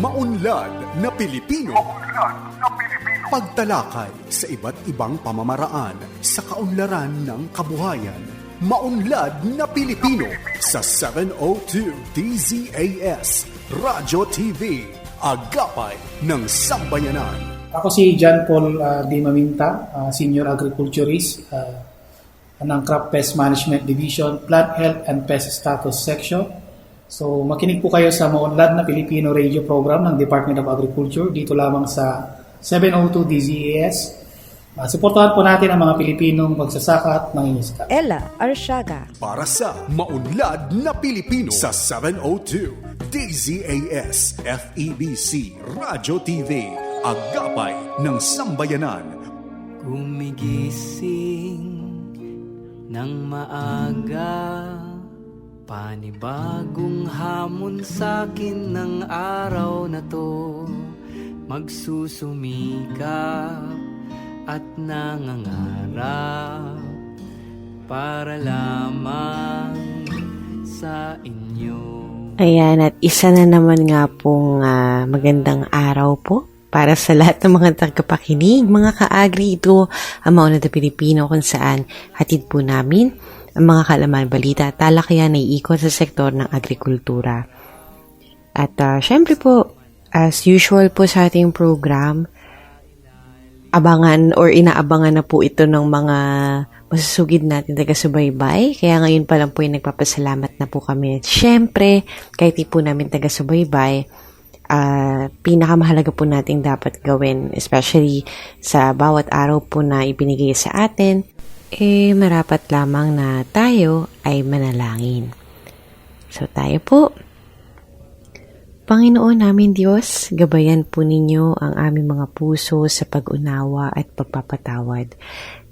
Maunlad na Pilipino. Pagtalakay sa iba't ibang pamamaraan sa kaunlaran ng kabuhayan. Maunlad na Pilipino sa 702 DZAS Radyo TV. Agapay ng Sambayanan. Ako si John Paul Di Maminta, Senior Agriculturist ng Crop Pest Management Division, Plant Health and Pest Status Section. So makinig po kayo sa Maunlad na Pilipino Radio Program ng Department of Agriculture dito lamang sa 702 DZAS. Suportahan po natin ang mga Pilipinong magsasaka at mangingisda. Ella Arsiaga. Para sa Maunlad na Pilipino sa 702 DZAS FEBC Radyo TV. Agapay ng Sambayanan. Gumigising ng maaga, panibagong hamon sa'kin ng araw na to. Magsusumikap at nangangarap para lamang sa inyo. Ayan, at isa na naman nga pong magandang araw po para sa lahat ng mga tagapakinig, mga ka-agri. Ito ang Maunlad na Pilipino kung saan hatid po namin ang mga kalaman, balita at talakayan na iikot sa sektor ng agrikultura. At syempre po, as usual po sa ating program, abangan or inaabangan na po ito ng mga masusugid natin taga-subaybay. Kaya ngayon pa lang po yung nagpapasalamat na po kami. Syempre, kahit di po namin taga-subaybay, pinakamahalaga po nating dapat gawin, especially sa bawat araw po na ibinigay sa atin, marapat lamang na tayo ay manalangin. So tayo po. Panginoon namin Diyos, gabayan po ninyo ang aming mga puso sa pag-unawa at pagpapatawad.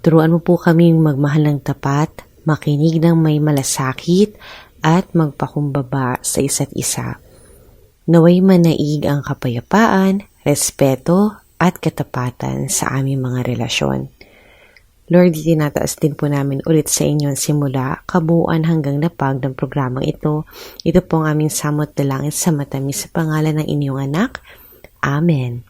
Turuan mo po kaming magmahal ng tapat, makinig ng may malasakit, at magpakumbaba sa isa't isa. Naway manaig ang kapayapaan, respeto, at katapatan sa aming mga relasyon. Lord, itinataas din po namin ulit sa inyo simula, kabuuan hanggang napag ng programang ito. Ito po ang aming samot dalangin sa matamis sa pangalan ng inyong anak. Amen.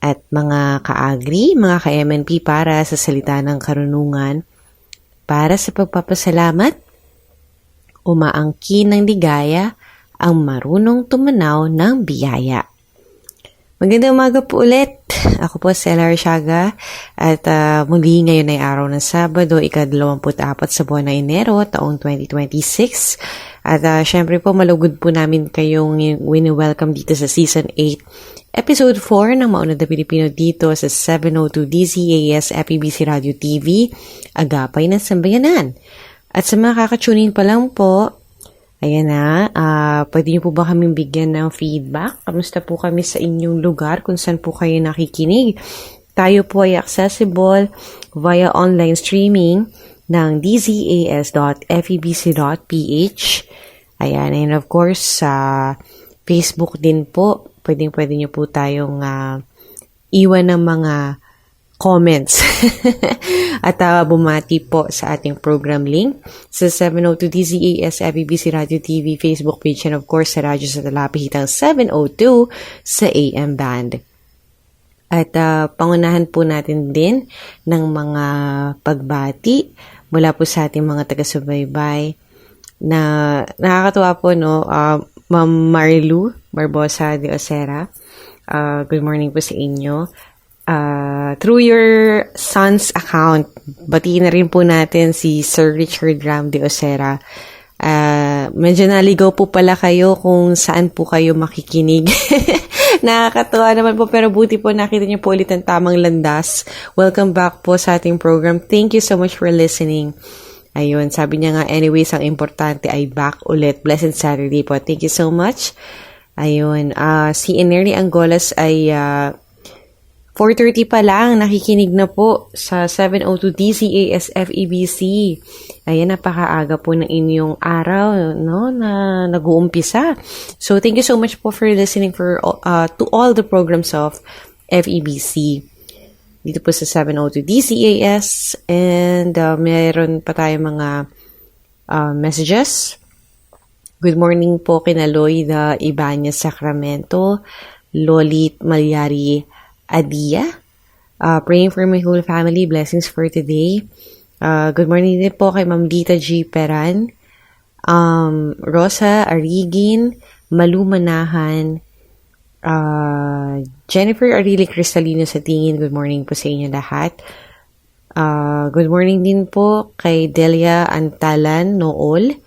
At mga ka-agri, mga ka-MNP, para sa salita ng karunungan, para sa pagpapasalamat, umaangkin ng ligaya, ang marunong tumanaw ng biyaya. Magandang umaga po ulit. Ako po si Ella Arsiaga at muli ngayon ay araw ng Sabado, ika-24 sa buwan ng Enero, taong 2026. At syempre po malugod po namin kayong wini-welcome dito sa Season 8, Episode 4 ng Maunlad na Pilipino dito sa 702 DZAS FEBC Radio TV, Agapay ng Sambayanan. At sa mga kakatunin pa lang po, ayan na, pwede niyo po ba kaming bigyan ng feedback? Kamusta po kami sa inyong lugar kung saan po kayo nakikinig? Tayo po ay accessible via online streaming ng dzas.febc.ph. Ayan, and of course, sa Facebook din po, pwede niyo po tayong iwan ng mga comments at bumati po sa ating program link sa 702 DZAS FEBC Radio TV Facebook page and of course sa radyo sa talapihitang 702 sa AM band. At pangunahan po natin din ng mga pagbati mula po sa ating mga taga-subaybay na nakakatuwa po, no? Ma'am Marilu Barbosa de Ocera, good morning po sa inyo. Through your son's account, batiin na rin po natin si Sir Richard Ram de Ocera. Medyo naligaw po pala kayo kung saan po kayo makikinig. Nakakatuwa naman po, pero buti po nakita niyo po ulit ang tamang landas. Welcome back po sa ating program. Thank you so much for listening. Ayun, sabi niya nga, anyways, ang importante ay back ulit. Blessed Saturday po. Thank you so much. Ayun, si Enerly Angolas ay 4:30 pa lang, nakikinig na po sa 702 DZAS FEBC. Ayan, napakaaga po ng inyong araw, no, na nag-uumpisa. So, thank you so much po for listening to all the programs of FEBC. Dito po sa 702 DZAS. And meron pa tayong mga messages. Good morning po kina Loida Ibanez Sacramento, Lolit Malyari Adia. Praying for my whole family. Blessings for today. Good morning din po kay Ma'am Dita G. Peran, Rosa Arigin, Malu Manahan, Jennifer Arili Cristalino sa tingin. Good morning po sa inyo lahat. Good morning din po kay Delia Antalan Nool.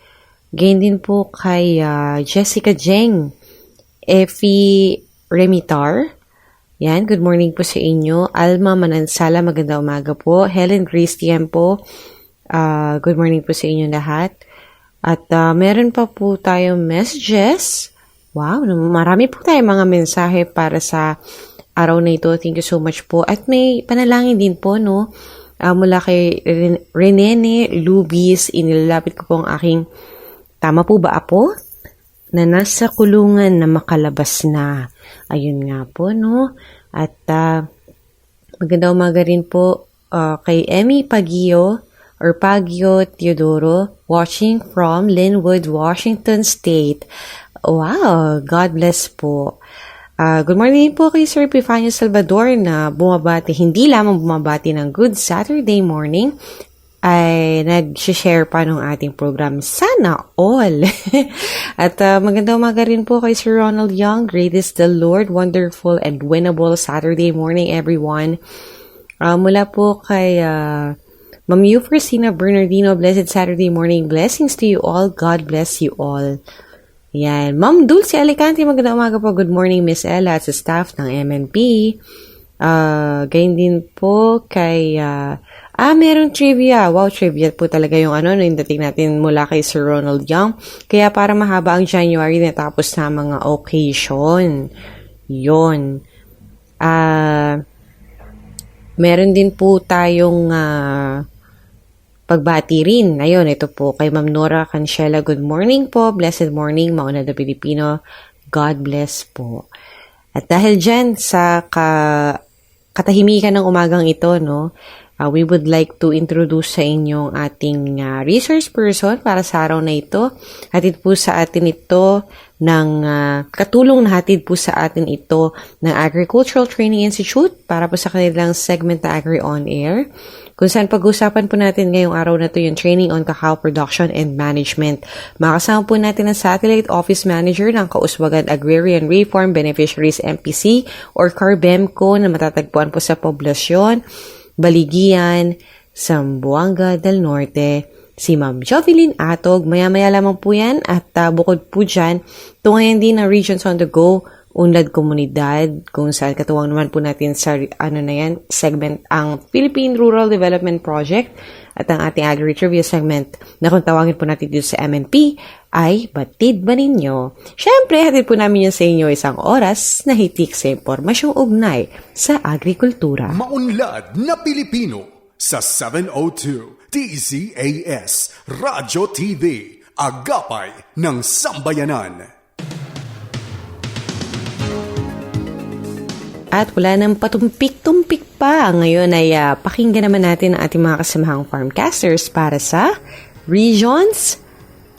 Gain din po kay Jessica Jeng, Effie Remitar. Yan, good morning po sa inyo. Alma Manansala, maganda umaga po. Helen Grace Tiempo, good morning po sa inyo lahat. At meron pa po tayong messages. Wow, marami po tayong mga mensahe para sa araw na ito. Thank you so much po. At may panalangin din po, no? Mula kay Renene Lubis, inilalapit ko po ang aking tama po ba, Apo? Na nasa kulungan na makalabas na. Ayun nga po, no? At maganda umaga rin po kay Emmy Pagio or Pagio Teodoro, watching from Linwood, Washington State. Wow, God bless po. Good morning po kay Sir Epifanio Salvador na hindi lamang bumabati ng Good Saturday morning, ay nag-share pa ng ating program. Sana all! At maganda umaga rin po kay Sir Ronald Young. Great is the Lord. Wonderful and winnable Saturday morning, everyone. Mula po kay Ma'am Euphorcina Bernardino. Blessed Saturday morning. Blessings to you all. God bless you all. Yan. Ma'am Dulce Alicante. Maganda umaga po. Good morning, Miss Ella at sa staff ng MNP. Gayon din po kay merong trivia. Wow, trivia po talaga yung yung dating natin mula kay Sir Ronald Young. Kaya para mahaba ang January, natapos na mga occasion. Yun. Meron din po tayong pagbati rin. Ayun, ito po kay Ma'am Nora Cancela. Good morning po. Blessed morning, Mauna na Pilipino. God bless po. At dahil dyan sa katahimikan ng umagang ito, no, we would like to introduce sa inyo ating resource person para sa araw na ito. Hatid po sa atin ito ng katulong na hatid po sa atin ito ng Agricultural Training Institute para po sa kanilang segment na Agri On Air, kung saan pag-usapan po natin ngayong araw na ito yung training on cacao production and management. Makasama po natin ang Satellite Office Manager ng Kauswagan Agrarian Reform Beneficiaries MPC or CARBEMCO na matatagpuan po sa poblasyon Baligian, Zamboanga del Norte, si Ma'am Jovelyn Atog. Maya-maya lamang po yan at bukod po dyan, tungayan din ang Regions on the Go, Unlad Komunidad, kung saan katuwang naman po natin sa segment ang Philippine Rural Development Project at ang ating Agri-Trivia segment na kung tawagin po natin dito sa MNP ay Batid Ba Ninyo? Siyempre, hatid po namin yan sa inyo isang oras na hitik sa impormasyong ugnay sa agrikultura. Maunlad na Pilipino sa 702 DZAS Radyo TV, Agapay ng Sambayanan. At wala nang patumpik-tumpik pa. Ngayon ay pakinggan naman natin ang ating mga kasamahang farmcasters para sa Regions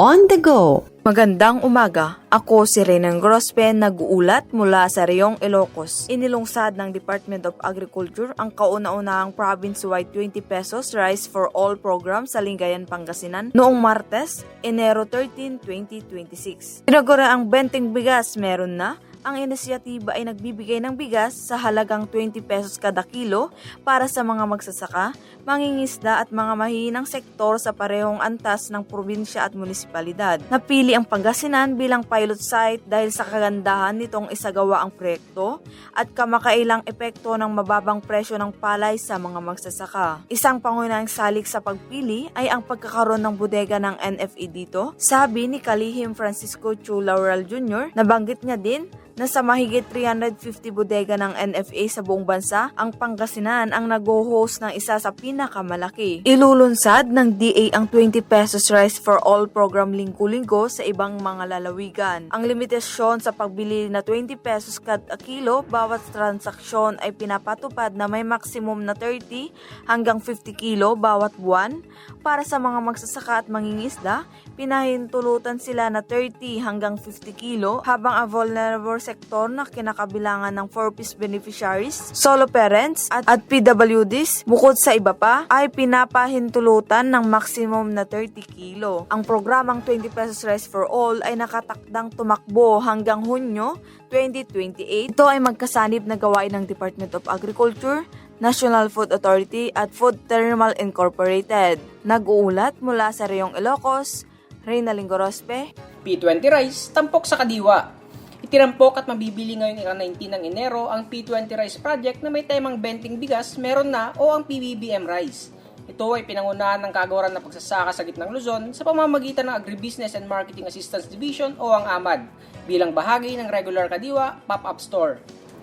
on the Go. Magandang umaga. Ako si Renan Grospen, nag-uulat mula sa Reyong, Ilocos. Inilungsad ng Department of Agriculture ang kauna-unahang province-wide 20 pesos Rice for All program sa Lingayen, Pangasinan noong Martes, Enero 13, 2026. Tinagura ang benteng bigas, meron na. Ang inisyatiba ay nagbibigay ng bigas sa halagang 20 pesos kada kilo para sa mga magsasaka, mangingisda at mga mahihinang sektor sa parehong antas ng probinsya at munisipalidad. Napili ang Pangasinan bilang pilot site dahil sa kagandahan nitong isagawa ang proyekto at kamakailang epekto ng mababang presyo ng palay sa mga magsasaka. Isang pangunahing salik sa pagpili ay ang pagkakaroon ng bodega ng NFA dito, sabi ni Kalihim Francisco Chu Laurel Jr. Nabanggit niya din Nasa mahigit 350 bodega ng NFA sa buong bansa, ang Pangasinan ang nag-host ng isa sa pinakamalaki. Ilulunsad ng DA ang 20 pesos Rice for All program linggo-linggo sa ibang mga lalawigan. Ang limitasyon sa pagbili na 20 pesos kada kilo bawat transaksyon ay pinapatupad na may maximum na 30 hanggang 50 kilo bawat buwan. Para sa mga magsasaka at mangingisda, pinahintulutan sila na 30 hanggang 50 kilo, habang ang vulnerable sektor na kinakabilangan ng 4-piece beneficiaries, solo parents at PWDs, bukod sa iba pa, ay pinapahintulutan ng maximum na 30 kilo. Ang programang 20 pesos Rice for All ay nakatakdang tumakbo hanggang Hunyo 2028. Ito ay magkasanib na gawain ng Department of Agriculture, National Food Authority at Food Terminal Incorporated. Nag-uulat mula sa Reyong Ilocos, Reyna Lingorospe. P20 Rice, tampok sa kadiwa. Itinampok at mabibili ngayong ika-19 ng Enero ang P20 Rice Project na may temang benting bigas, meron na o ang PBBM Rice. Ito ay pinangunahan ng Kagawaran ng Pagsasaka sa Gitnang Luzon sa pamamagitan ng Agribusiness and Marketing Assistance Division o ang AMAD bilang bahagi ng regular kadiwa pop-up store.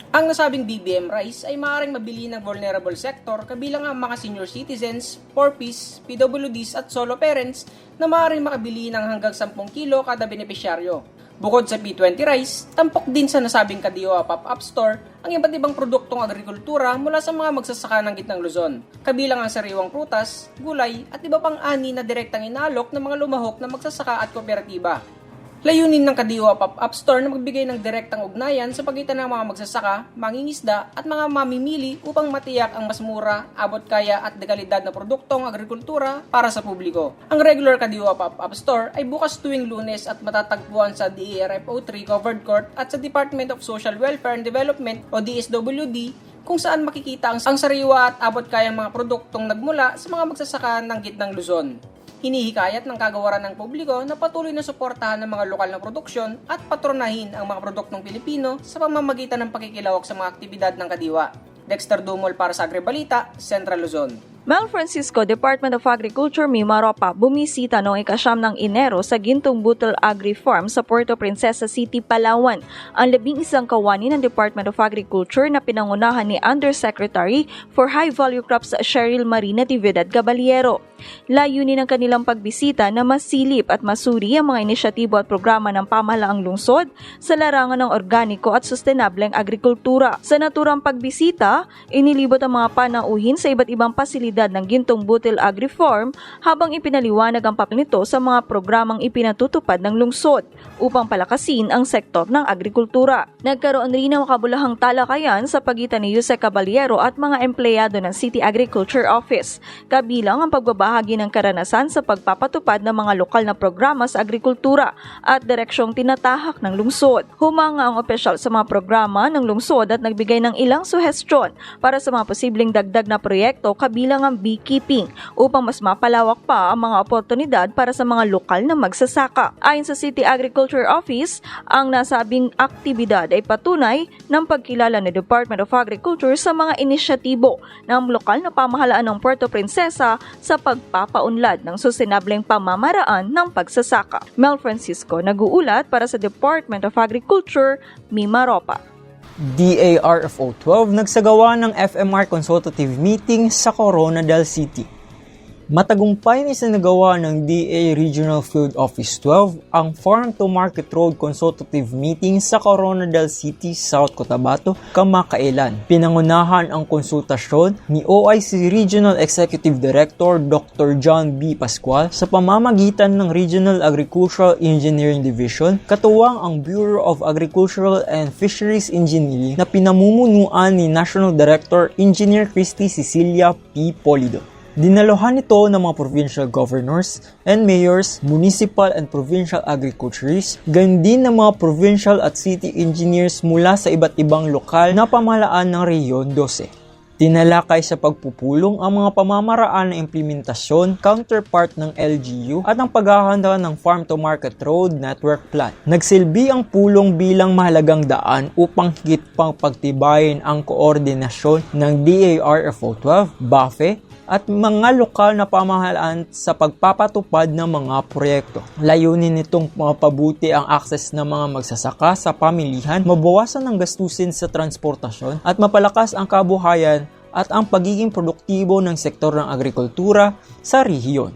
Ang nasabing BBM Rice ay maaaring mabili ng vulnerable sector kabilang ang mga senior citizens, 4-piece, PWDs at solo parents na maaaring makabili ng hanggang 10 kilo kada benepisyaryo. Bukod sa P20 Rice, tampok din sa nasabing kadiwa pop-up store ang iba't ibang produktong agrikultura mula sa mga magsasaka ng Gitnang Luzon, kabilang ang sariwang prutas, gulay at iba pang ani na direktang inaalok ng mga lumahok na magsasaka at kooperatiba. Layunin ng Kadiwa Pop-Up Store na magbigay ng direktang ugnayan sa pagitan ng mga magsasaka, mangingisda at mga mamimili upang matiyak ang mas mura, abot kaya at dekalidad na produktong agrikultura para sa publiko. Ang regular Kadiwa Pop-Up Store ay bukas tuwing Lunes at matatagpuan sa DARFO 3 Covered Court at sa Department of Social Welfare and Development o DSWD, kung saan makikita ang sariwa at abot kayang mga produktong nagmula sa mga magsasaka ng Gitnang Luzon. Hinihikayat ng Kagawaran ng publiko na patuloy na suportahan ng mga lokal na produksyon at patronahin ang mga produktong Pilipino sa pamamagitan ng pakikilahok sa mga aktibidad ng Kadiwa. Dexter Dumol para sa Agribalita, Central Luzon. Mel Francisco, Department of Agriculture, Mimaropa, bumisita noong ika-9 ng Enero sa Gintong Butil Agri Farm sa Puerto Princesa City, Palawan. Ang 11 kawani ng Department of Agriculture na pinangunahan ni Undersecretary for High Value Crops Cheryl Marina Natividad Caballero. Layunin ng kanilang pagbisita na masilip at masuri ang mga inisyatibo at programa ng pamahalaang lungsod sa larangan ng organiko at sustainableng agrikultura. Sa naturang pagbisita, inilibot ang mga panauhin sa iba't ibang pasilidad ng Gintong Butil Agri Farm habang ipinaliwanag ang papel nito sa mga programang ipinatutupad ng lungsod upang palakasin ang sektor ng agrikultura. Nagkaroon rin ng makabulahang talakayan sa pagitan ni Jose Caballero at mga empleyado ng City Agriculture Office, kabilang ang pagbabahagi ng karanasan sa pagpapatupad ng mga lokal na programa sa agrikultura at direksyong tinatahak ng lungsod. Humanga ang opisyal sa mga programa ng lungsod at nagbigay ng ilang suhestyon para sa mga posibleng dagdag na proyekto kabilang ang beekeeping upang mas mapalawak pa ang mga oportunidad para sa mga lokal na magsasaka. Ayon sa City Agriculture Office, ang nasabing aktibidad ay patunay ng pagkilala ng Department of Agriculture sa mga inisyatibo ng lokal na pamahalaan ng Puerto Princesa sa pagpapaunlad ng sustainableng pamamaraan ng pagsasaka. Mel Francisco, nag-uulat para sa Department of Agriculture, Mimaropa. DARFO 12 nagsagawa ng FMR Consultative Meeting sa Coronadal City. Matagumpay na isinagawa ng DA Regional Field Office 12 ang Farm to Market Road Consultative Meeting sa Coronadal City, South Cotabato, kamakailan. Pinangunahan ang konsultasyon ni OIC Regional Executive Director Dr. John B. Pascual sa pamamagitan ng Regional Agricultural Engineering Division, katuwang ang Bureau of Agricultural and Fisheries Engineering na pinamumunuan ni National Director Engineer Christy Cecilia P. Polido. Dinalohan ito ng mga provincial governors and mayors, municipal and provincial agriculturists, gayon din ng mga provincial at city engineers mula sa iba't ibang lokal na pamahalaan ng Rehiyon 12. Tinalakay sa pagpupulong ang mga pamamaraan ng implementasyon, counterpart ng LGU at ang paghahanda ng Farm to Market Road Network Plan. Nagsilbi ang pulong bilang mahalagang daan upang higit pang pagtibayin ang koordinasyon ng DARFO 12, BAFE, at mga lokal na pamahalaan sa pagpapatupad ng mga proyekto. Layunin nitong mapabuti ang akses ng mga magsasaka sa pamilihan, mabawasan ang gastusin sa transportasyon at mapalakas ang kabuhayan at ang pagiging produktibo ng sektor ng agrikultura sa rehiyon.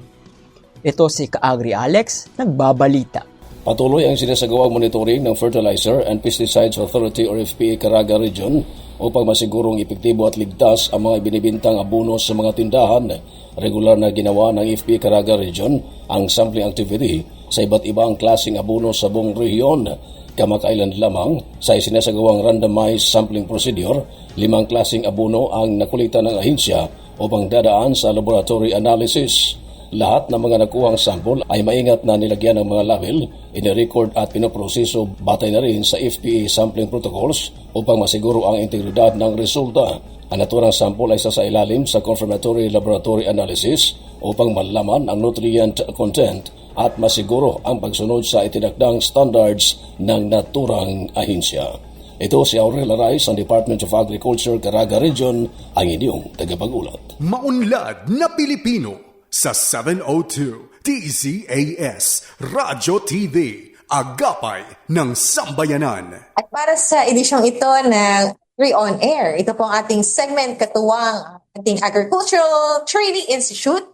Ito si Kaagri Alex, nagbabalita. Patuloy ang sinasagawang monitoring ng Fertilizer and Pesticides Authority or FPA Caraga Region upang masigurong epektibo at ligtas ang mga binibintang abono sa mga tindahan. Regular na ginawa ng FPA Caraga Region ang sampling activity sa iba't ibang klaseng abono sa buong rehiyon. Kamakailan lamang sa isinasagawang randomized sampling procedure, 5 klaseng abono ang nakulitan ng ahensya upang dadaan sa laboratory analysis. Lahat ng mga nakuhang sample ay maingat na nilagyan ng mga label, inirecord at pinoproseso batay na rin sa FPA sampling protocols upang masiguro ang integridad ng resulta. Ang naturang sample ay sasailalim sa confirmatory laboratory analysis upang malaman ang nutrient content at masiguro ang pagsunod sa itinakdang standards ng naturang ahensya. Ito si Aurel Arais ng Department of Agriculture, Caraga Region, ang inyong tagapag-ulat. Maunlad na Pilipino sa 702 DZAS Radyo TV, Agapay ng Sambayanan. At para sa edisyong ito ng Re-On Air, ito po ang ating segment katuwang ating Agricultural Training Institute.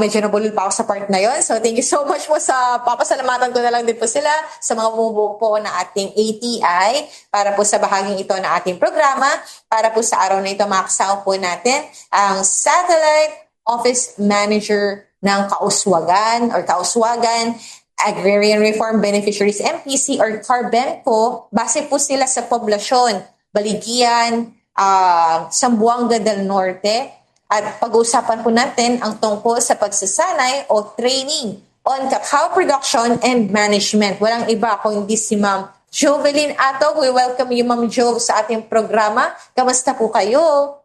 Medyo nabulol pa ako sa part na yon. So thank you so much po sa papasalamatan ko na lang din po sila sa mga bumubuo po na ating ATI para po sa bahaging ito na ating programa. Para po sa araw na ito makasama po natin ang Satellite Office Manager ng Kauswagan Agrarian Reform Beneficiaries MPC or CARBEMCO. Base po sila sa poblasyon Baligyan, Zamboanga del Norte. At pag-uusapan po natin ang tungkol sa pagsasanay o training on cacao production and management. Walang iba kundi si Ma'am Jovelyn Atog. We welcome you, Ma'am Jo, sa ating programa. Kamusta po kayo?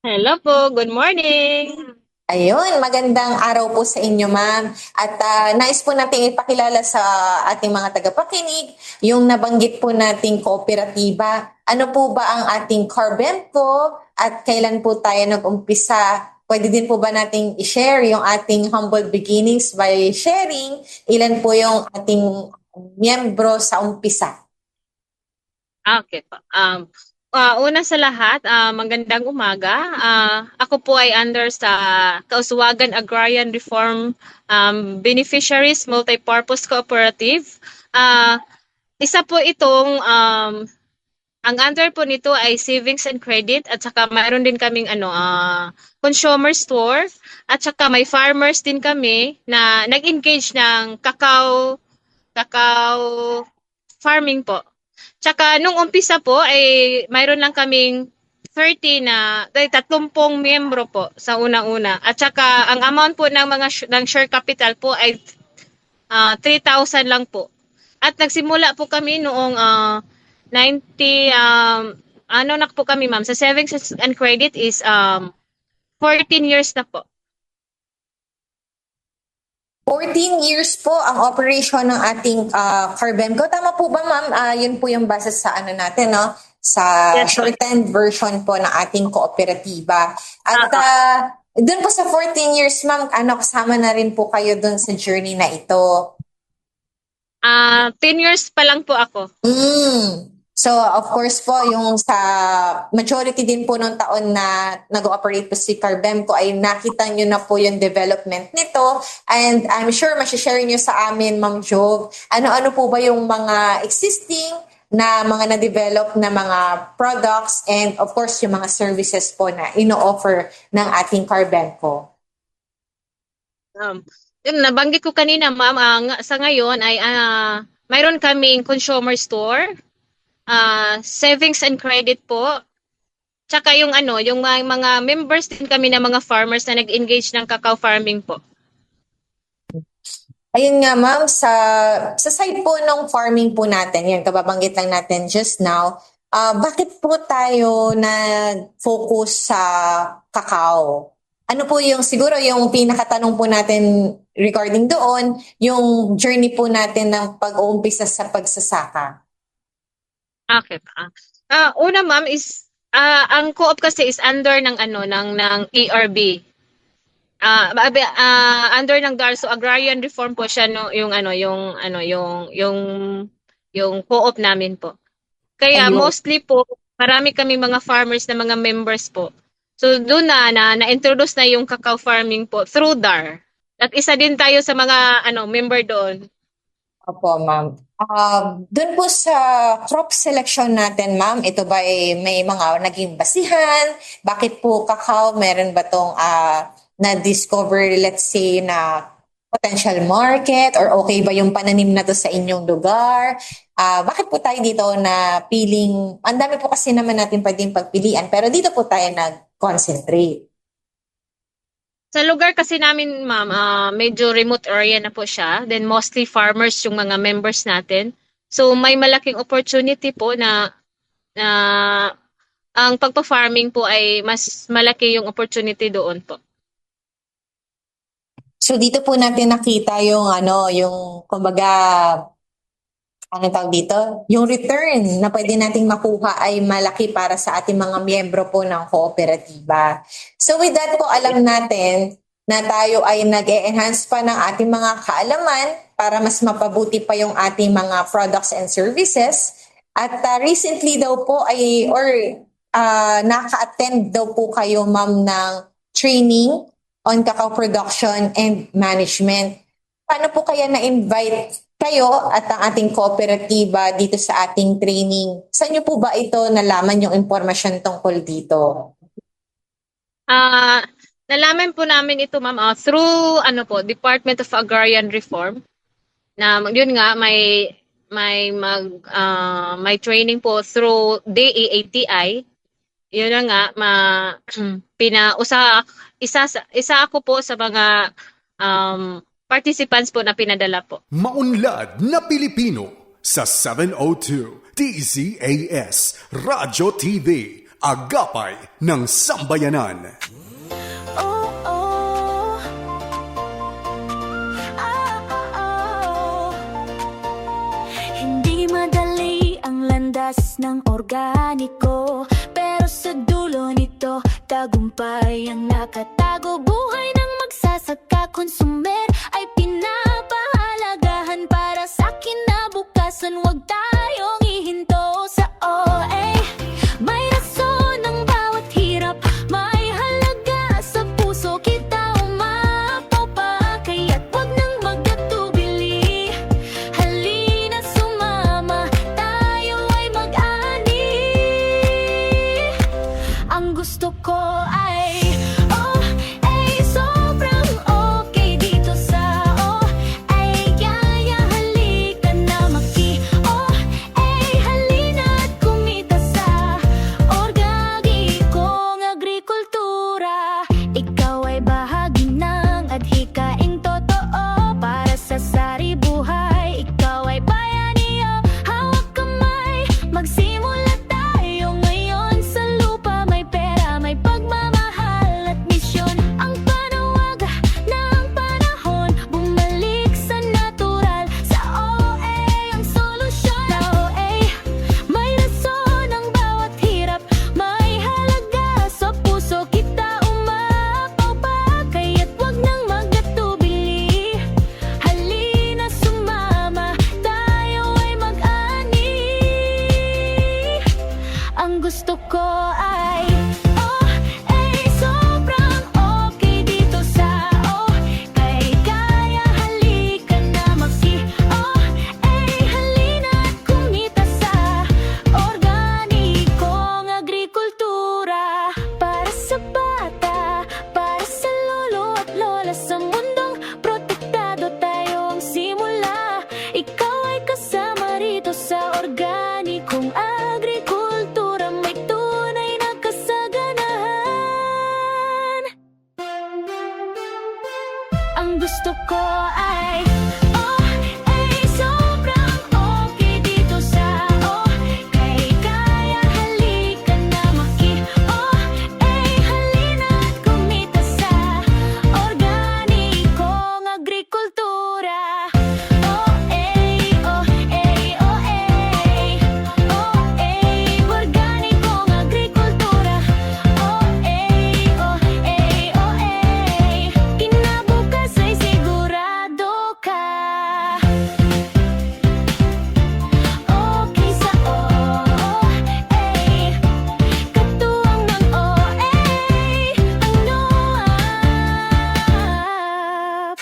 Hello po, good morning! Ayun, magandang araw po sa inyo, ma'am. At nais po natin ipakilala sa ating mga tagapakinig yung nabanggit po nating kooperatiba. Ano po ba ang ating CARBEMCO at kailan po tayo nag-umpisa? Pwede din po ba nating i-share yung ating humble beginnings by sharing ilan po yung ating miyembro sa umpisa? Okay po. Una sa lahat, magandang umaga. Ako po ay under sa Kauswagan Agrarian Reform Beneficiaries Multipurpose Cooperative. Isa po itong, ang under po nito ay savings and credit at saka mayroon din kaming consumer store at saka may farmers din kami na nag-engage ng cacao farming po. Tsaka nung umpisa po ay mayroon lang kaming 30 miyembro po sa unang-una. At saka ang amount po ng share capital po ay 3,000 lang po. At nagsimula po kami noong 90 na po kami ma'am sa savings and credit is 14 years na po. 14 years po ang operation ng ating CARBEMCO. Tama po ba, ma'am? Yun po yung base sa natin, no? Sa yes, shortened version po ng ating kooperatiba. At dun po sa 14 years, ma'am, kasama na rin po kayo dun sa journey na ito? 10 years pa lang po ako. So, of course po, yung sa majority din po nung taon na nag-ooperate po si CARBEMCO ay nakita nyo na po yung development nito. And I'm sure masishare nyo sa amin, Ma'am Jove, ano-ano po ba yung mga existing na mga na-develop na mga products and of course yung mga services po na ino-offer ng ating CARBEMCO. Yung nabanggit ko kanina, ma'am, sa ngayon ay mayroon kaming consumer store, savings and credit po. Tsaka yung yung mga members din kami na mga farmers na nag-engage ng cacao farming po. Ayun nga ma'am, sa side po ng farming po natin, yan kababanggit lang natin just now, bakit po tayo na-focus sa cacao? Ano po yung siguro yung pinakatanong po natin regarding doon, yung journey po natin ng pag-uumpisa sa pagsasaka? Okay. Una ma'am is Ang co-op kasi is under ng ng ERB. Under ng DAR, so agrarian reform po siya, no, yung co-op namin po. Kaya Ayun. mostly po marami kami mga farmers na mga members po. So doon na-introduce na yung cacao farming po through DAR. At isa din tayo sa mga member doon. Opo, ma'am. Doon po sa crop selection natin, ma'am, ito ba may mga naging basihan? Bakit po cacao? Meron ba tong na-discover, let's say, na potential market? Or okay ba yung pananim na to sa inyong lugar? Bakit po tayo dito na piling, ang dami po kasi naman natin pwedeng pagpilian, pero dito po tayo nag-concentrate. Sa lugar kasi namin, ma'am, medyo remote area na po siya. Then mostly farmers yung mga members natin. So may malaking opportunity po na ang pagpa-farming po ay mas malaki yung opportunity doon po. So dito po natin nakita yung kumbaga, tawag dito? Yung return na pwede nating makuha ay malaki para sa ating mga miyembro po ng kooperatiba. So with that po, alam natin na tayo ay nag-e-enhance pa ng ating mga kaalaman para mas mapabuti pa yung ating mga products and services. At recently daw po naka-attend daw po kayo, ma'am, ng training on cacao production and management. Paano po kaya na-invite kayo at ang ating kooperatiba dito sa ating training? Saan niyo po ba ito nalaman yung impormasyon tungkol dito? Nalaman po namin ito, ma'am, through Department of Agrarian Reform. Na yun nga may training po through DEATI. Yun na nga isa ako po sa mga participants po na pinadala po. Maunlad na Pilipino sa 702 DZAS Radyo TV, Agapay ng Sambayanan. Hindi madali ang landas ng organiko, pero sa dulo nito tagumpay ang nakatago. Buhay ng magsasaka, konsumer ay pinapahalagahan para sa kinabukasan. Huwag tayong ihinto sa OA. May rason ang bawat hirap, may halaga sa puso. Kita umapaw pa, kaya't huwag nang magkatubili. Halina sumama, tayo ay mag-ani. Ang gusto ko ay sobrang okay dito sa kaya halika na halina at kumita sa organikong agrikultura. Ikaw ay bahagi ng adhikaing totoo para sa sari buhay. Ikaw ay bayaniyo, hawak kamay, magsimula tayo ngayon. Sa lupa may pera, may pagmamahal at misyon. Ang panawag ng panahon, bumalik sa natural. Sa OA ang solusyon. Sa OA may rason ang bawat hirap, may halaga sa puso. Kita umapaw pa, kaya't huwag nang magkatubili. Halina sumama, tayo ay mag-ani. Ang gusto ko ay sobrang okay dito sa kaya halika na halina at kumita sa organikong agrikultura. Para sa bata, para sa lolo at lola, sa mundong protektado tayong simula. Ikaw ay kasama rito sa organikong agrikultura. May tunay na kasaganahan. Ang gusto ko ay sobrang okay dito sa kaya halika na halina at kumita sa organikong agrikultura.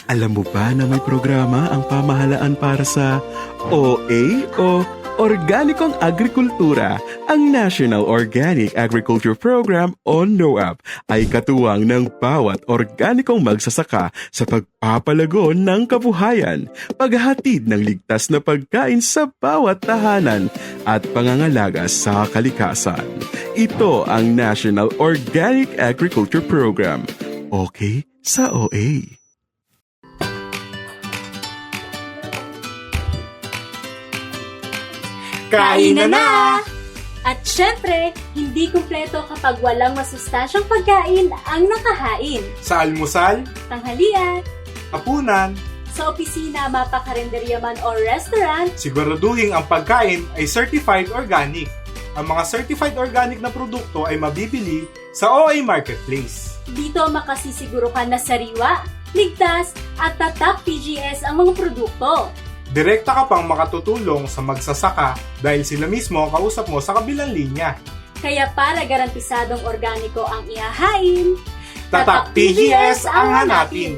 Alam mo ba na may programa ang pamahalaan para sa OA o Organikong Agrikultura? Ang National Organic Agriculture Program o NOAP ay katuwang ng bawat organikong magsasaka sa pagpapalago ng kabuhayan, paghahatid ng ligtas na pagkain sa bawat tahanan at pangangalaga sa kalikasan. Ito ang National Organic Agriculture Program. Okay sa OA. Kain na! At syempre, hindi kumpleto kapag walang masustansyang pagkain ang nakahain. Sa almusal, Tanghalian, hapunan, sa opisina, mapakarenderya man o restaurant, siguraduhin ang pagkain ay certified organic. Ang mga certified organic na produkto ay mabibili sa OA Marketplace. dito makasisiguro ka na sariwa, ligtas, at tatak PGS ang mga produkto. Direkta ka pang makatutulong sa magsasaka dahil sila mismo ang kausap mo sa kabilang linya. Kaya para garantisadong organiko ang ihahain, Tatak PGS ang hanapin.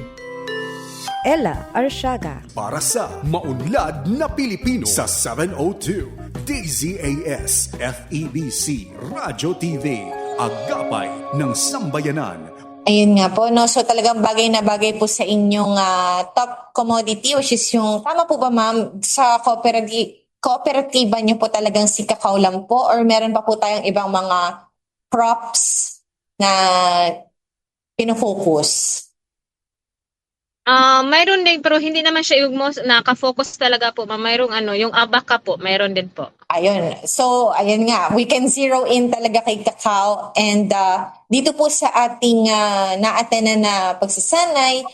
Ella Arsiaga. Para sa maunlad na Pilipino sa 702 DZAS FEBC Radyo TV, Agapay ng Sambayanan. Ayun nga po, no? So talagang bagay na bagay po sa inyong top commodity, which is yung, tama po ba ma'am, sa kooperatiba nyo po talagang si kakao lang po, or meron pa po tayong ibang mga crops na pinofocus? Mayroon din, pero hindi naman siya yung most naka-focus talaga po. Mayroong yung abaka po, mayroon din po. Ayun. So, ayun nga, we can zero in talaga kay kakao. And dito po sa ating na-attend na pagsasanay,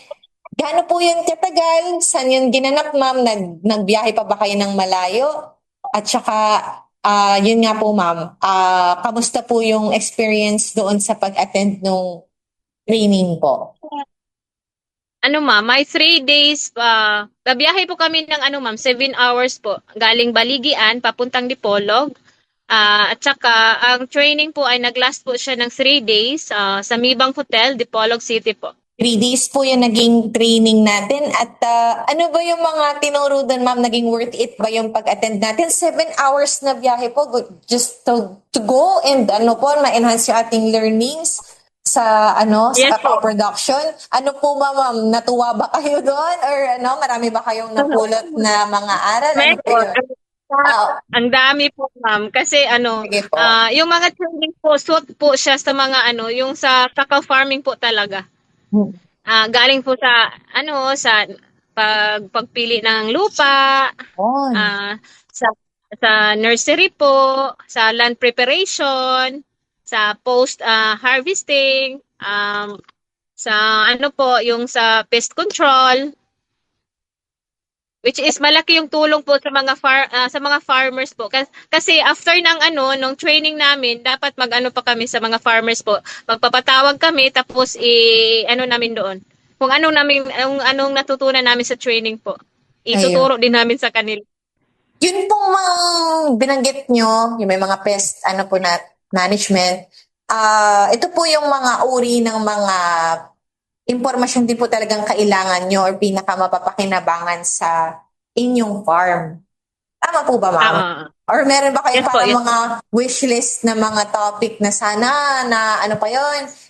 gaano po yun katagal? Saan yun ginanap, ma'am? Nagbiyahe pa ba kayo ng malayo? At saka, yun nga po, ma'am, kamusta po yung experience doon sa pag-attend ng training po? May 3 days pa. Babiyahe po kami ng ma'am, 7 hours po. Galing Baligian, papuntang Dipolog. At saka, ang training po ay naglast po siya ng 3 days sa Mibang Hotel, Dipolog City po. 3 days po yung naging training natin. At ano ba yung mga tinuro doon, ma'am? Naging worth it ba yung pag-attend natin? 7 hours na biyahe po just to go and ma-enhance yung ating learnings sa Yes, sa kakao production. Ano po ba, ma'am? Natuwa ba kayo doon? Or marami ba kayong napulot na mga aral? Ang dami po, ma'am. Kasi yung mga training po, suot po siya sa mga yung sa cacao farming po talaga. Galing po sa sa pagpili ng lupa, sa nursery po, sa land preparation, sa post harvesting, sa yung sa pest control, which is malaki yung tulong po sa mga farmers po. Kasi after ng nung training namin, dapat pa kami sa mga farmers po. Magpapatawag kami tapos namin doon. Kung anong natutunan namin sa training po. Ituturo din namin sa kanila. Yun pong binanggit nyo, yung may mga pest management. Ito po yung mga uri ng mga impormasyon din po talagang kailangan nyo or pinakamapapakinabangan sa inyong farm. Tama po ba, ma'am? Or meron ba kayo mga wishlist na mga topic na sana na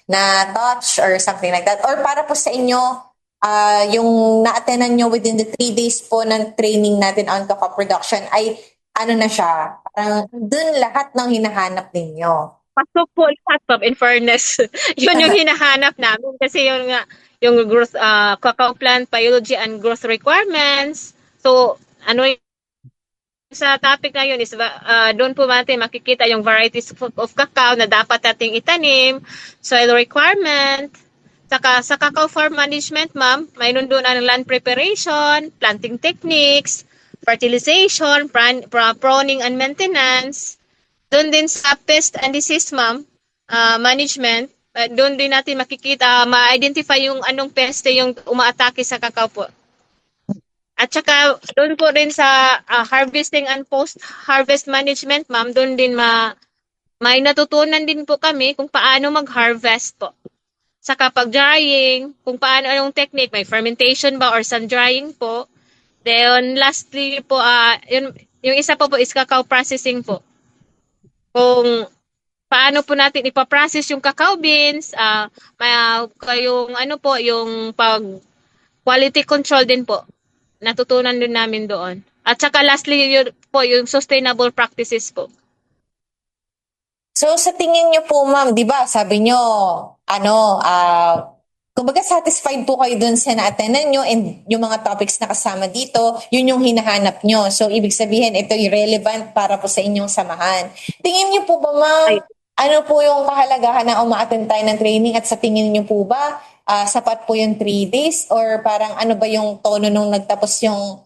na touch or something like that? Or para po sa inyo, yung na-attendan nyo within the 3 days po ng training natin on cocoa production ay na siya? Parang dun lahat ng hinahanap ninyo. Pasok po lahat, in fairness. Yun yung hinahanap namin kasi yung growth, cacao plant biology and growth requirements. So, sa topic na yun is doon po natin makikita yung varieties of cacao na dapat nating itanim, soil requirement, saka sa cacao farm management, ma'am, mayroon doon ang land preparation, planting techniques, fertilization, pruning and maintenance. Doon din sa pest and disease, ma'am, management, doon din natin makikita, ma-identify yung anong peste yung umaatake sa kakao po. At saka doon po rin sa harvesting and post-harvest management, ma'am, doon din may natutunan din po kami kung paano mag-harvest po. Saka pag-drying, kung paano, anong technique, may fermentation ba or sun drying po. Then lastly po, yung isa po is cacao processing po. Kung paano po natin ipaprocess yung cacao beans, yung yung pag quality control din po. Natutunan din namin doon. At saka lastly yung sustainable practices po. So sa tingin niyo po ma'am, 'di ba? Sabi niyo kumbaga satisfied po kayo dun sa na-attendan nyo and yung mga topics na kasama dito, yun yung hinahanap nyo. So ibig sabihin ito relevant para po sa inyong samahan. Tingin niyo po ba ma'am, ano po yung kahalagahan na uma-attend tayo ng training at sa tingin niyo po ba sapat po yung 3 days or parang ano ba yung tono nung nagtapos yung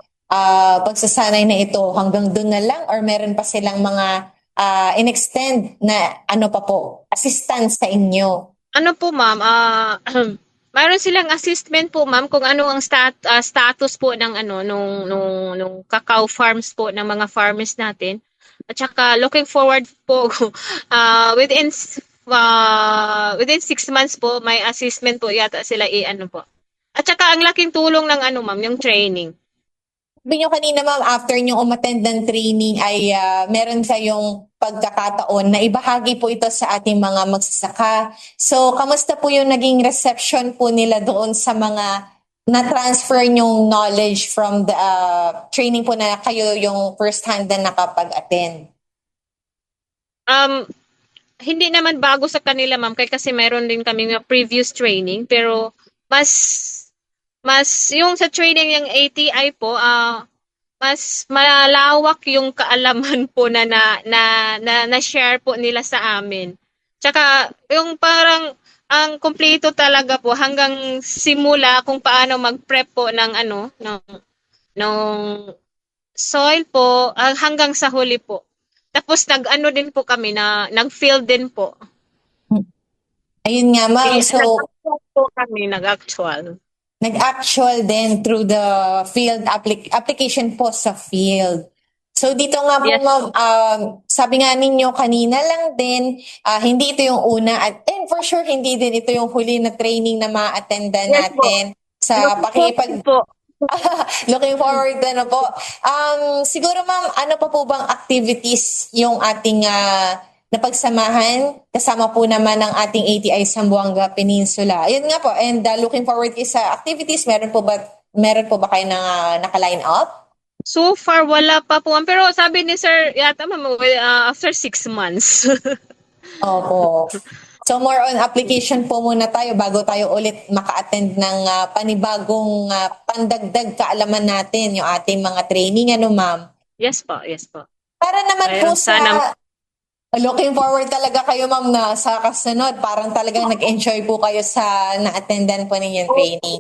pagsasanay na ito, hanggang dun na lang or meron pa silang mga in-extend na assistance sa inyo? Ano po ma'am, mayroon silang assessment po ma'am kung ano ang status po ng nung cacao farms po ng mga farmers natin. At saka looking forward po within 6 months po may assessment po yata sila po. At saka ang laking tulong ng ma'am yung training. Sabi nyo kanina ma'am, after nyo umattend ng training ay meron kayong pagkakataon na ibahagi po ito sa ating mga magsasaka. So, kamusta po yung naging reception po nila doon sa mga na-transfer nyong knowledge from the training po na kayo yung first-hand na nakapag-attend? Hindi naman bago sa kanila ma'am kasi meron din kami previous training pero mas yung sa training yung ATI po mas malawak yung kaalaman po na share po nila sa amin. Tsaka yung parang ang kumpleto talaga po hanggang simula kung paano mag-prep po ng soil po hanggang sa huli po. Tapos din po kami nag-field din po. Ayun nga ma'am, so kami nag-actual. Nag-actual din through the field application po sa field. So dito nga po ma'am, sabi nga ninyo kanina lang din, hindi ito yung una and for sure hindi din ito yung huli na training na ma-attendan natin sa pakipag po. Looking forward po. Siguro ma'am, ano pa po bang activities yung ating napagsamahan kasama po naman ng ating ATI Zamboanga Peninsula. Ayun nga po, and looking forward sa activities, meron po ba kayo naka-line up? So far wala pa po, pero sabi ni sir yata ma'am after 6 months. Opo. So more on application po muna tayo bago tayo ulit maka-attend ng panibagong pandagdag kaalaman natin yung ating mga training, ma'am? Yes po. Para naman po sa looking forward talaga kayo ma'am na sa kasunod, parang talagang nag-enjoy po kayo sa na-attendan po ninyong training.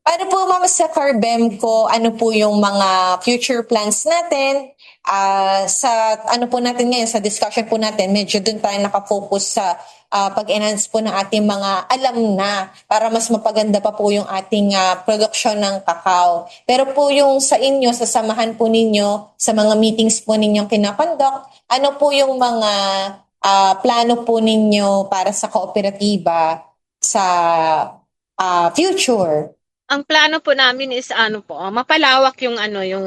Paano po ma'am sa Carbemco, ano po yung mga future plans natin? Sa po natin ngayon, sa discussion po natin, medyo dun tayo nakafocus sa pag-enhance po ng ating mga alam na para mas mapaganda pa po yung ating production ng kakao. Pero po yung sa inyo, sa samahan po ninyo, sa mga meetings po ninyong kinakondok, ano po yung mga plano po ninyo para sa kooperatiba sa future? Ang plano po namin is mapalawak yung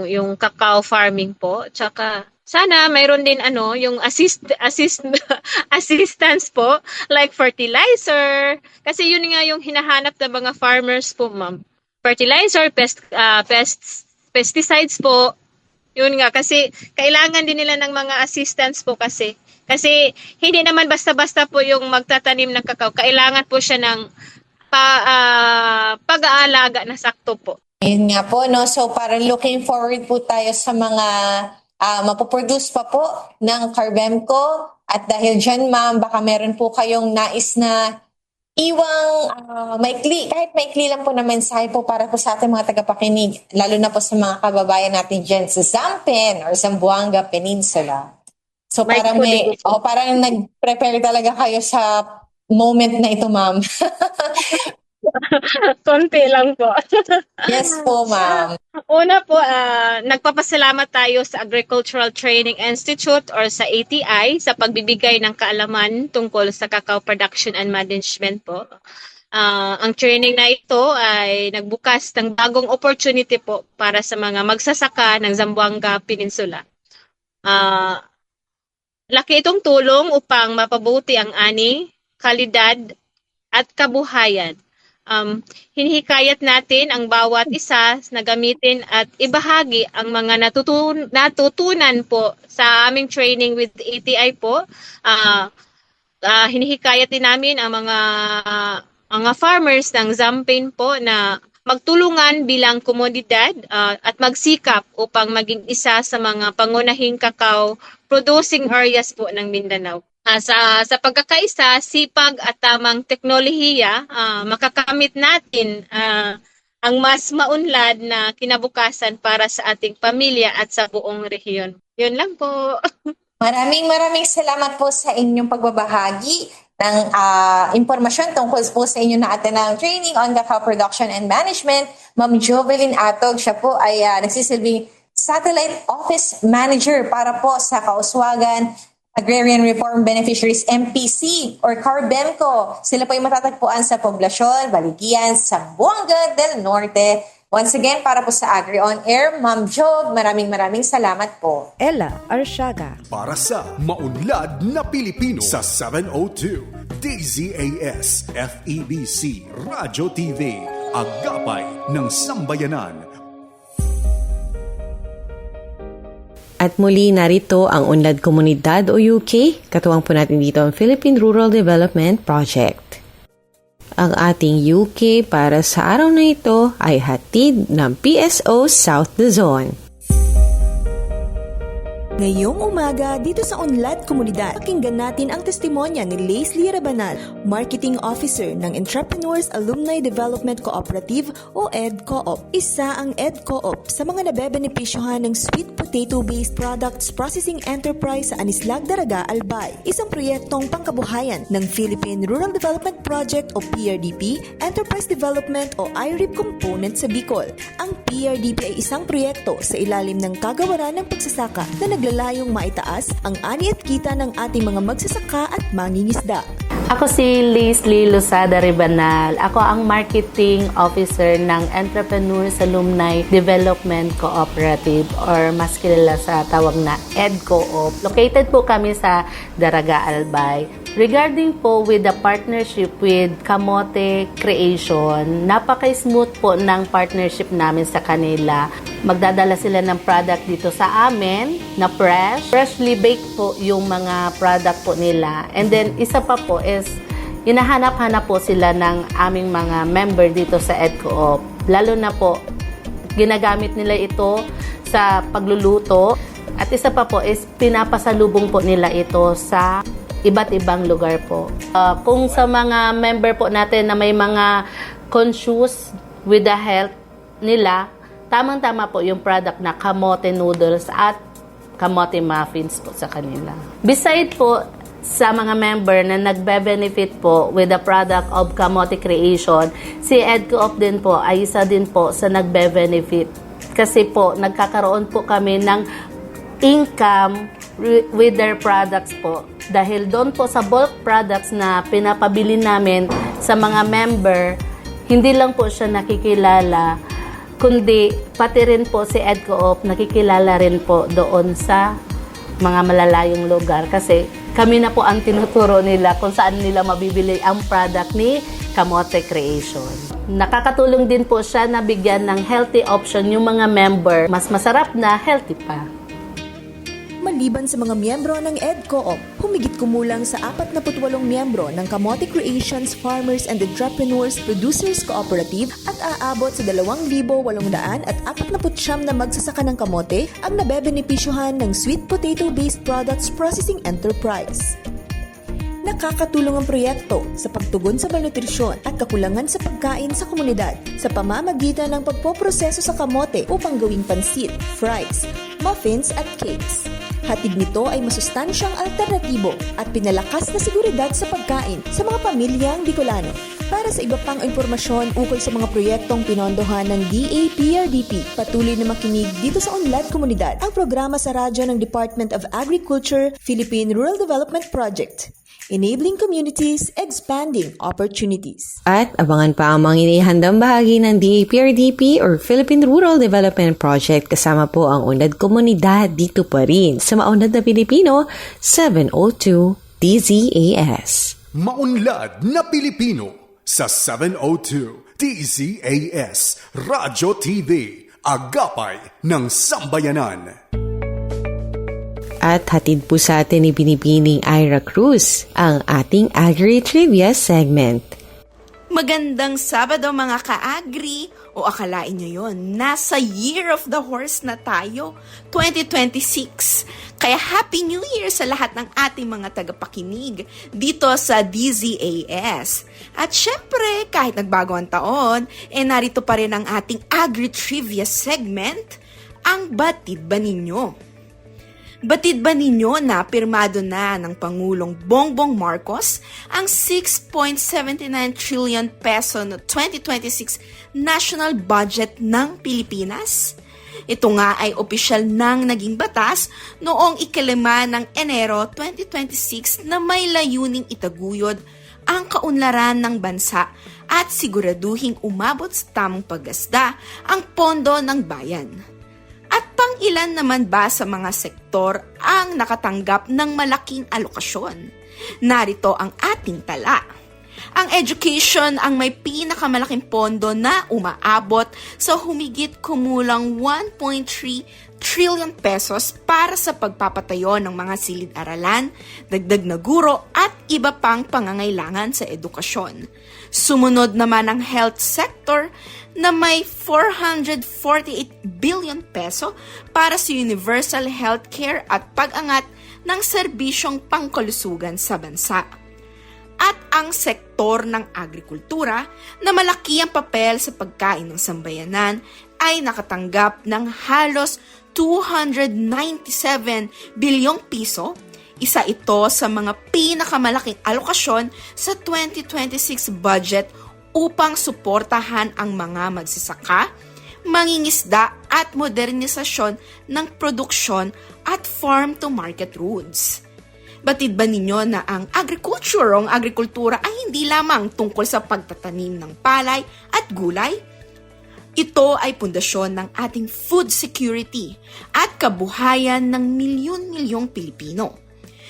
yung cacao farming po. Tsaka sana mayroon din yung assistance po like fertilizer kasi yun nga yung hinahanap ng mga farmers po ma'am. Fertilizer, pesticides po. Yun nga kasi kailangan din nila ng mga assistance po kasi hindi naman basta-basta po yung magtatanim ng kakao. Kailangan po siya ng pag-aalaga na sakto po. Ayun nga po, no? So parang looking forward po tayo sa mga mapoproduce pa po ng Carbemco. At dahil dyan, ma'am, baka meron po kayong nais na iwang maikli, kahit maikli lang po na mensahe po para po sa ating mga tagapakinig, lalo na po sa mga kababayan natin dyan sa Zampen or Zamboanga Peninsula. So parang parang nag-prepare talaga kayo sa moment na ito, ma'am. Konti lang po. Yes po, ma'am. Una po, nagpapasalamat tayo sa Agricultural Training Institute or sa ATI sa pagbibigay ng kaalaman tungkol sa cacao production and management po. Ang training na ito ay nagbukas ng bagong opportunity po para sa mga magsasaka ng Zamboanga Peninsula. Laki itong tulong upang mapabuti ang ani, kalidad at kabuhayan. Hinihikayat natin ang bawat isa na gamitin at ibahagi ang mga natutunan po sa aming training with ATI po. Hinihikayat din namin ang mga farmers ng Zampin po na magtulungan bilang komunidad at magsikap upang maging isa sa mga pangunahing cacao producing areas po ng Mindanao. Sa pagkakaisa, sipag at tamang teknolohiya, makakamit natin ang mas maunlad na kinabukasan para sa ating pamilya at sa buong rehiyon. Yun lang po. Maraming salamat po sa inyong pagbabahagi ng impormasyon tungkol po sa inyo na atin training on cacao production and management. Ma'am Jovelyn Atog, siya po ay nagsisilbing Satellite Office Manager para po sa Kauswagan Agrarian Reform Beneficiaries MPC or CARBEMCO. Sila po ay matatagpuan sa Poblacion, Baligyan, Zamboanga del Norte. Once again, para po sa Agri On Air, Ma'am Job, maraming salamat po. Ella Arshaga. Para sa maunlad na Pilipino sa 702 DZAS FEBC Radyo TV, Agapay ng Sambayanan. At muli narito ang Unlad Komunidad o UK, katuwang po natin dito ang Philippine Rural Development Project. Ang ating UK para sa araw na ito ay hatid ng PSO South Luzon. Ngayong umaga, dito sa Unlad Komunidad, pakinggan natin ang testimonya ni Leslie Rabanal, Marketing Officer ng Entrepreneurs Alumni Development Cooperative o EDCOOP. Isa ang EDCOOP sa mga nabebenepisyohan ng Sweet Potato-Based Products Processing Enterprise sa Anislag, Daraga, Albay. Isang proyektong pangkabuhayan ng Philippine Rural Development Project o PRDP, Enterprise Development o IREP component sa Bicol. Ang PRDP ay isang proyekto sa ilalim ng kagawaran ng pagsasaka na naglalayong maitaas ang ani at kita ng ating mga magsasaka at mangingisda. Ako si Leslie Losada Ribanal. Ako ang Marketing Officer ng Entrepreneurs Alumni Development Cooperative or mas kilala sa tawag na EDCOOP. Located po kami sa Daraga, Albay. Regarding po with the partnership with Kamote Creation, napaka-smooth po ng partnership namin sa kanila. Magdadala sila ng product dito sa amin na freshly baked po yung mga product po nila. And then isa pa po is hinahanap-hanap po sila ng aming mga member dito sa EDCOOP. Lalo na po ginagamit nila ito sa pagluluto. At isa pa po is pinapasalubong po nila ito sa iba't ibang lugar po. Kung sa mga member po natin na may mga conscious with the health nila, tamang-tama po yung product na kamote noodles at kamote muffins po sa kanila. Beside po sa mga member na nagbe-benefit po with the product of Kamote Creation, si EDCOOP din po ay isa din po sa nagbe-benefit. Kasi po nagkakaroon po kami ng income with their products po. Dahil doon po sa bulk products na pinapabili namin sa mga member, hindi lang po siya nakikilala, kundi pati rin po si EDCOOP nakikilala rin po doon sa mga malalayong lugar. Kasi kami na po ang tinuturo nila kung saan nila mabibili ang product ni Kamote Creation. Nakakatulong din po siya na bigyan ng healthy option yung mga member. Mas masarap na, healthy pa. Maliban sa mga miyembro ng EDCOOP, humigit kumulang sa 48 miyembro ng Kamote Creations Farmers and Entrepreneurs Producers Cooperative at aabot sa 2,849 na magsasaka ng kamote ang nabebenepisyohan ng Sweet Potato-Based Products Processing Enterprise. Nakakatulong ang proyekto sa pagtugon sa malnutrisyon at kakulangan sa pagkain sa komunidad sa pamamagitan ng pagpoproseso sa kamote upang gawing pansit, fries, muffins at cakes. Hatid nito ay masustansyang alternatibo at pinalakas na seguridad sa pagkain sa mga pamilyang Bicolano. Para sa iba pang impormasyon ukol sa mga proyektong pinondohan ng DAPRDP, patuloy na makinig dito sa Unlad Komunidad, ang programa sa radyo ng Department of Agriculture, Philippine Rural Development Project. Enabling communities, expanding opportunities. At abangan pa ang mga inihandang bahagi ng DAPRDP or Philippine Rural Development Project kasama po ang Unad Komunidad dito pa rin sa Maunlad na Pilipino 702 DZAS. Maunlad na Pilipino sa 702 DZAS Radyo TV, agapay ng sambayanan. At hatid po sa atin ni Binibining Ira Cruz ang ating Agri-Trivia segment. Magandang Sabado mga ka-agri! O akalain nyo yun, nasa Year of the Horse na tayo, 2026. Kaya Happy New Year sa lahat ng ating mga tagapakinig dito sa DZAS. At syempre, kahit nagbago ang taon, narito pa rin ang ating Agri-Trivia segment, ang Batid Ba Ninyo? Batid ba ninyo na pirmado na ng Pangulong Bongbong Marcos ang 6.79 trillion peso na 2026 national budget ng Pilipinas? Ito nga ay opisyal nang naging batas noong 5 ng Enero 2026 na may layuning itaguyod ang kaunlaran ng bansa at siguraduhing umabot sa tamang paggasda ang pondo ng bayan. At pang-ilan naman ba sa mga sektor ang nakatanggap ng malaking alokasyon? Narito ang ating tala. Ang education ang may pinakamalaking pondo na umaabot sa humigit kumulang 1.3 trillion pesos para sa pagpapatayo ng mga silid-aralan, dagdag na guro at iba pang pangangailangan sa edukasyon. Sumunod naman ang health sector na may 448 billion peso para sa universal healthcare at pag-angat ng serbisyong pangkalusugan sa bansa. At ang sektor ng agrikultura na malaki ang papel sa pagkain ng sambayanan ay nakatanggap ng halos 297 bilyong piso. Isa ito sa mga pinakamalaking alokasyon sa 2026 budget upang suportahan ang mga magsasaka, mangingisda at modernisasyon ng produksyon at farm-to-market routes. Batid ba ninyo na ang agriculture o ang agrikultura ay hindi lamang tungkol sa pagtatanim ng palay at gulay? Ito ay pundasyon ng ating food security at kabuhayan ng milyon-milyong Pilipino.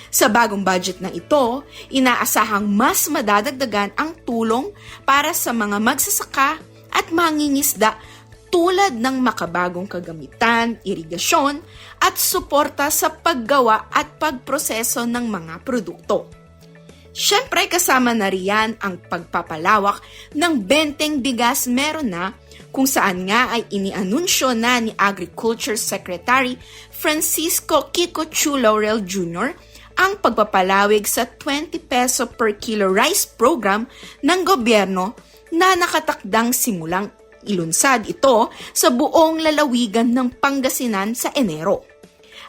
Sa bagong budget na ito, inaasahang mas madadagdagan ang tulong para sa mga magsasaka at mangingisda tulad ng makabagong kagamitan, irigasyon at suporta sa paggawa at pagproseso ng mga produkto. Siyempre kasama na riyan ang pagpapalawak ng benteng bigas meron na kung saan nga ay inianunsyo na ni Agriculture Secretary Francisco Kiko Chu Laurel Jr. ang pagpapalawig sa 20 peso per kilo rice program ng gobyerno na nakatakdang simulang ilunsad ito sa buong lalawigan ng Pangasinan sa Enero.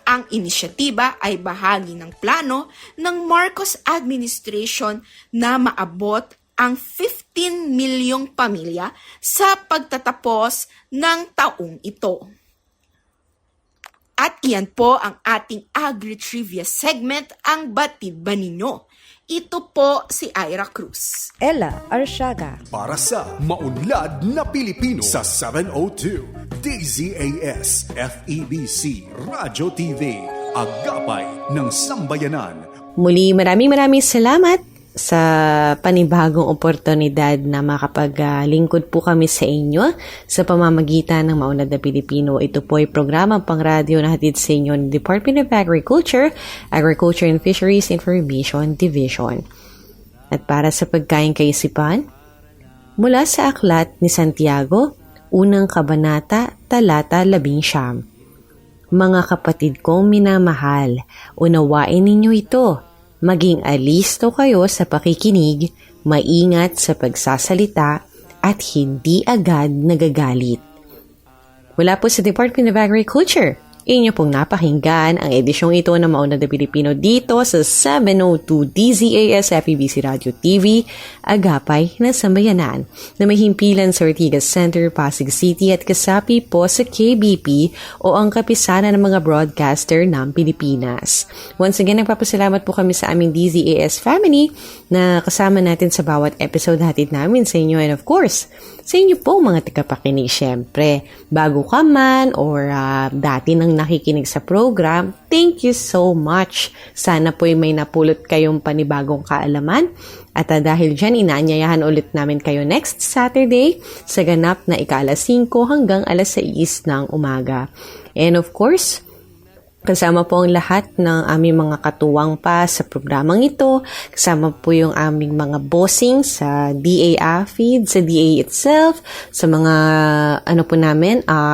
Ang inisyatiba ay bahagi ng plano ng Marcos administration na maabot ang 15 milyong pamilya sa pagtatapos ng taong ito. At iyan po ang ating Agri-Trivia segment, ang Batid Ba Ninyo? Ito po si Ira Cruz. Ella Arsiaga. Para sa Maunlad na Pilipino sa 702 DZAS FEBC Radyo TV, agapay ng sambayanan. Muli maraming salamat sa panibagong oportunidad na makapaglingkod po kami sa inyo sa pamamagitan ng Maunlad na Pilipino. Ito po ay programang pangradyo na hatid sa inyo ng Department of Agriculture, Agriculture and Fisheries Information Division. At para sa pagkain kaisipan, mula sa aklat ni Santiago, unang kabanata, talata 11. Mga kapatid kong minamahal, unawain ninyo ito. Maging alisto kayo sa pakikinig, maingat sa pagsasalita, at hindi agad nagagalit. Wala po sa Department of Agriculture, Inyo pong napakinggan ang edisyong ito ng Maunlad na Pilipino dito sa 702 DZAS FEBC Radio TV, Agapay ng Sambayanan, na may himpilan sa Ortigas Center, Pasig City at kasapi po sa KBP o ang kapisanan ng mga broadcaster ng Pilipinas. Once again, nagpapasalamat po kami sa aming DZAS family na kasama natin sa bawat episode hatid namin sa inyo, and of course, sa inyo po mga tagapakinig. Syempre, bago ka man or dati nang nakikinig sa program, thank you so much. Sana po may napulot kayong panibagong kaalaman. At dahil dyan, inaanyayahan ulit namin kayo next Saturday sa ganap na ika-5 hanggang 6 ng umaga. And of course, kasama po ang lahat ng aming mga katuwang pa sa programang ito. Kasama po yung aming mga bossing sa DA AFID, sa DA itself, sa mga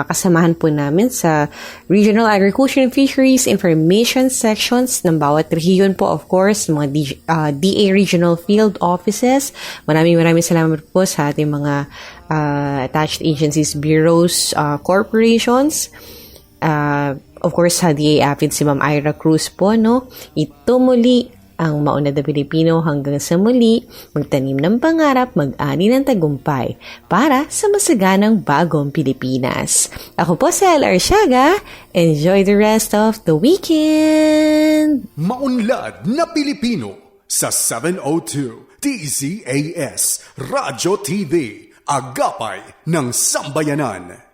kasamahan po namin sa Regional Agriculture and Fisheries Information Sections ng bawat rehiyon po, of course, mga DA Regional Field Offices. Maraming salamat po sa ating mga attached agencies, bureaus, corporations. Of course, sa DA AFID si Ma'am Ira Cruz po, no? Ito muli ang Maunlad na Pilipino, hanggang sa muli, magtanim ng pangarap, mag-ani ng tagumpay para sa masaganang bagong Pilipinas. Ako po si LR Siaga. Enjoy the rest of the weekend! Maunlad na Pilipino sa 702 DZAS Radyo TV, Agapay ng Sambayanan.